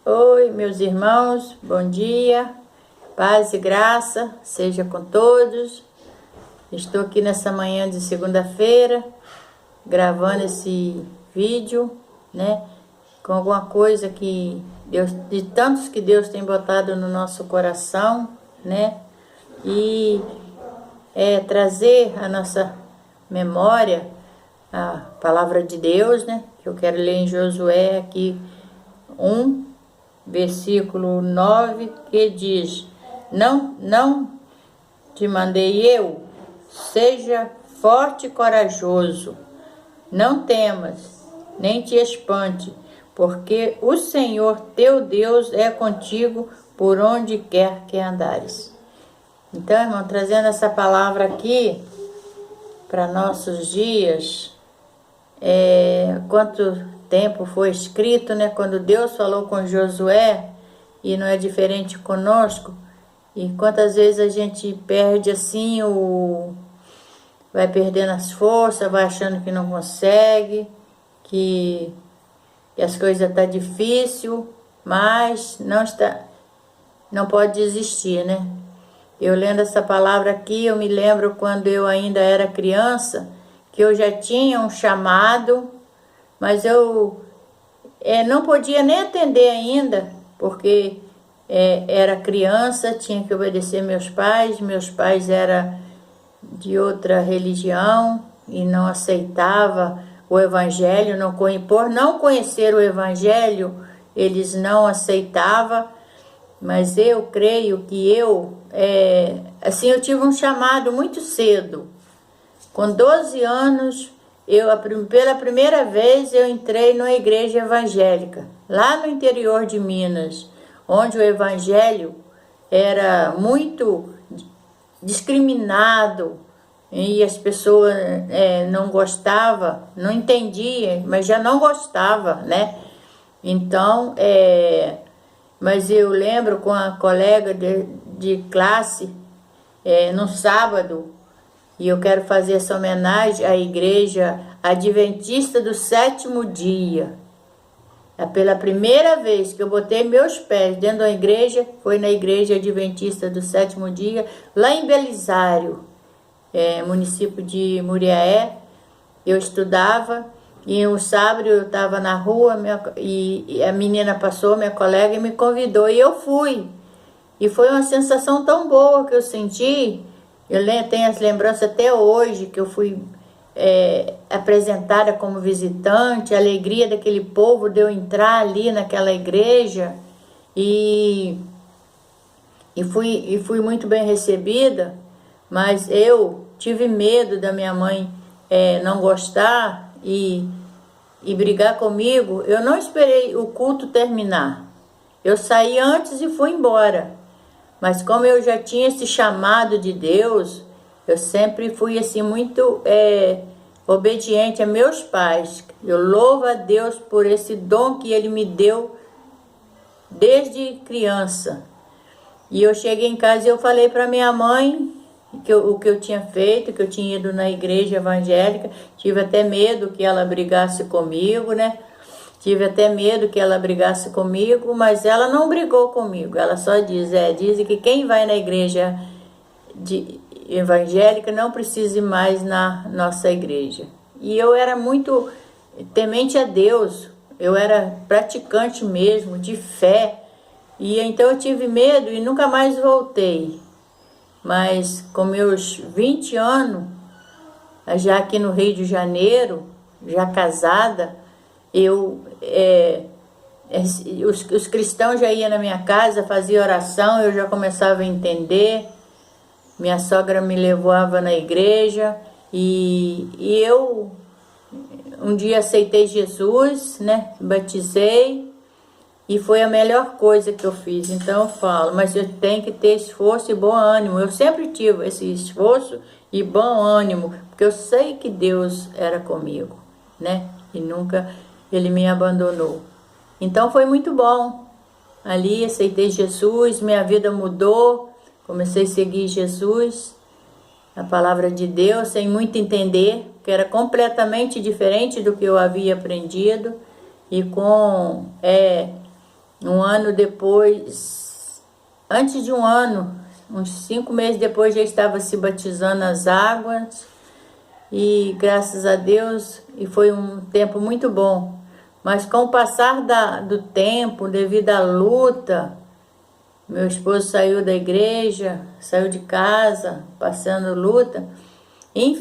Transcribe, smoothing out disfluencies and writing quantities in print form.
Oi, meus irmãos, bom dia, paz e graça seja com todos. Estou aqui nessa manhã de segunda-feira, gravando esse vídeo, né, com alguma coisa que Deus, de tantos que Deus tem botado no nosso coração, né, e trazer a nossa memória a palavra de Deus, né, que eu quero ler em Josué aqui 1, versículo 9, que diz: Não te mandei eu, seja forte e corajoso, não temas, nem te espante, porque o Senhor teu Deus é contigo por onde quer que andares. Então, irmão, trazendo essa palavra aqui para nossos dias, quanto tempo foi escrito, né? Quando Deus falou com Josué, e não é diferente conosco, e quantas vezes a gente perde assim, vai perdendo as forças, vai achando que não consegue, que as coisas estão difícil, mas não pode desistir, né? Eu lendo essa palavra aqui, eu me lembro quando eu ainda era criança, que eu já tinha um chamado, mas eu não podia nem atender ainda, porque era criança, tinha que obedecer meus pais eram de outra religião e não aceitava o evangelho, por não conhecer o evangelho, eles não aceitavam, mas eu creio que eu tive um chamado muito cedo. Com 12 anos, pela primeira vez eu entrei numa igreja evangélica, lá no interior de Minas, onde o evangelho era muito discriminado e as pessoas não gostavam, não entendiam, mas já não gostavam, né? Então, mas eu lembro com a colega de classe, no sábado, e eu quero fazer essa homenagem à igreja adventista do sétimo dia. Pela primeira vez que eu botei meus pés dentro da igreja, foi na igreja adventista do sétimo dia, lá em Belisário, município de Muriaé. Eu estudava, e um sábado eu estava na rua, e a menina passou, minha colega, e me convidou, e eu fui. E foi uma sensação tão boa que eu senti. Eu tenho as lembranças até hoje, que eu fui apresentada como visitante, a alegria daquele povo de eu entrar ali naquela igreja, e fui muito bem recebida, mas eu tive medo da minha mãe não gostar e brigar comigo. Eu não esperei o culto terminar, eu saí antes e fui embora. Mas como eu já tinha esse chamado de Deus, eu sempre fui assim muito obediente a meus pais. Eu louvo a Deus por esse dom que Ele me deu desde criança. E eu cheguei em casa e eu falei para minha mãe o que eu tinha feito, que eu tinha ido na igreja evangélica. Tive até medo que ela brigasse comigo, né? Tive até medo que ela brigasse comigo, mas ela não brigou comigo. Ela só diz que quem vai na igreja evangélica não precisa ir mais na nossa igreja. E eu era muito temente a Deus, eu era praticante mesmo, de fé. E então eu tive medo e nunca mais voltei. Mas com meus 20 anos, já aqui no Rio de Janeiro, já casada, os cristãos já iam na minha casa, fazia oração, eu já começava a entender. Minha sogra me levava na igreja e eu um dia aceitei Jesus, né? Batizei, e foi a melhor coisa que eu fiz. Então eu falo, mas eu tenho que ter esforço e bom ânimo. Eu sempre tive esse esforço e bom ânimo, porque eu sei que Deus era comigo, né? E nunca Ele me abandonou. Então foi muito bom. Ali aceitei Jesus, minha vida mudou, comecei a seguir Jesus, a palavra de Deus, sem muito entender, que era completamente diferente do que eu havia aprendido, e com Um ano depois, antes de um ano, uns 5 meses depois, já estava se batizando nas águas. E graças a Deus, e foi um tempo muito bom. Mas com o passar do tempo, devido à luta, meu esposo saiu da igreja, saiu de casa, passando luta.